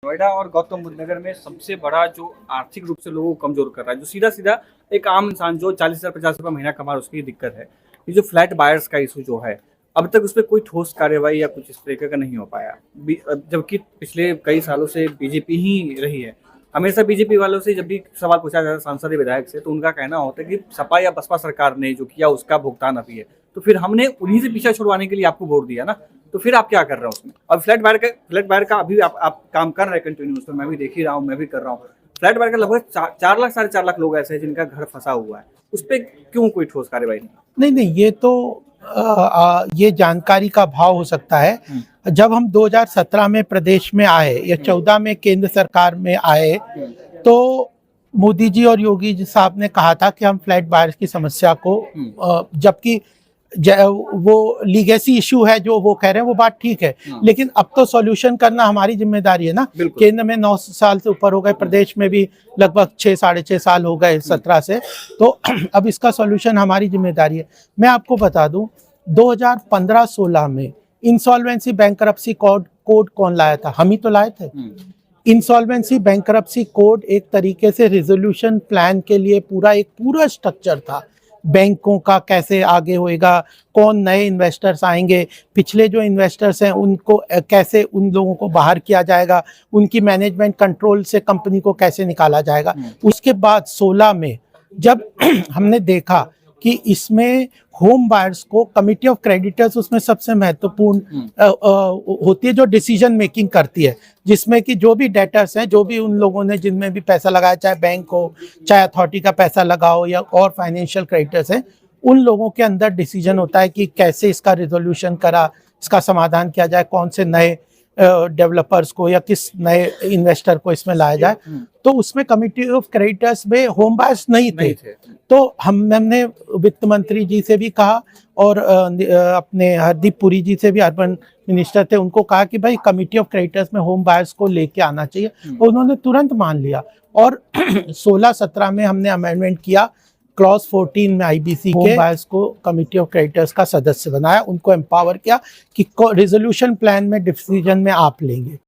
नोएडा और गौतम बुद्ध नगर में सबसे बड़ा जो आर्थिक रूप से लोगों को कमजोर कर रहा है, जो सीधा सीधा एक आम इंसान जो 40,000 50,000 महीना कमा रहा है, उसकी दिक्कत है। ये जो फ्लैट बायर्स का इशू जो है, अब तक उस पर कोई ठोस कार्रवाई या कुछ इस तरीके का नहीं हो पाया। जबकि पिछले कई सालों से बीजेपी ही रही है। हमेशा बीजेपी वालों से जब भी सवाल पूछा जाता है सांसद या विधायक से, तो उनका कहना होता है कि सपा या बसपा सरकार ने जो किया उसका भुगतान अभी है। तो फिर हमने उन्हीं से पीछा छुड़वाने के लिए आपको वोट दिया ना, तो फिर आप क्या कर रहे हो उसमें? अब फ्लैट बायर का अभी आप काम कर रहे हैं कंटिन्यूस, तो मैं भी देख ही रहा हूँ, मैं भी कर रहा हूँ। फ्लैट बायर का लगभग 4 लाख 4.5 लाख लोग ऐसे हैं जिनका घर फंसा हुआ है। उस पर क्यों कोई ठोस कार्रवाई नहीं? नहीं, ये तो ये जानकारी का भाव हो सकता है। जब हम 2017 में प्रदेश में आए या 14 में केंद्र सरकार में आए, तो मोदी जी और योगी जी साहब ने कहा था कि हम फ्लैट बायर्स की समस्या को, जबकि वो लीगेसी इशू है जो वो कह रहे हैं, वो बात ठीक है, लेकिन अब तो सॉल्यूशन करना हमारी जिम्मेदारी है ना। केंद्र में 9 साल से ऊपर हो गए, प्रदेश में भी लगभग 6 साढ़े 6 साल हो गए 17 से, तो अब इसका सॉल्यूशन हमारी जिम्मेदारी है। मैं आपको बता दूं, 2015-16 में इंसॉल्वेंसी बैंकरप्सी कोड कौन लाया था? हम ही तो लाए थे। इंसॉल्वेंसी बैंकरप्सी कोड एक तरीके से रिजोल्यूशन प्लान के लिए पूरा स्ट्रक्चर था। बैंकों का कैसे आगे होएगा, कौन नए इन्वेस्टर्स आएंगे, पिछले जो इन्वेस्टर्स हैं उनको कैसे, उन लोगों को बाहर किया जाएगा, उनकी मैनेजमेंट कंट्रोल से कंपनी को कैसे निकाला जाएगा। उसके बाद 16 में जब हमने देखा कि इसमें होम बायर्स को कमिटी ऑफ क्रेडिटर्स उसमें सबसे महत्वपूर्ण होती है, जो डिसीजन मेकिंग करती है, जिसमें कि जो भी डेटर्स हैं, जो भी उन लोगों ने जिनमें भी पैसा लगाया, चाहे बैंक हो, चाहे अथॉरिटी का पैसा लगाओ या और फाइनेंशियल क्रेडिटर्स हैं, उन लोगों के अंदर डिसीजन होता है कि कैसे इसका रिजोल्यूशन करा, इसका समाधान किया जाए, कौन से नए डेवलपर्स को या किस नए इन्वेस्टर को इसमें लाया जाए। तो उसमें कमिटी ऑफ क्रेडिटर्स में होम बायर्स नहीं थे। तो हमने वित्त मंत्री जी से भी कहा और अपने हरदीप पुरी जी से भी, अर्बन मिनिस्टर थे, उनको कहा कि भाई कमिटी ऑफ क्रेडिटर्स में होम बायर्स को लेके आना चाहिए, और उन्होंने तुरंत मान लिया। और 16-17 में हमने अमेंडमेंट किया, क्लॉज 14 में आईबीसी के बायर्स को कमिटी ऑफ क्रेडिटर्स का सदस्य बनाया, उनको एम्पावर किया कि रिजोल्यूशन प्लान में डिसीजन में आप लेंगे।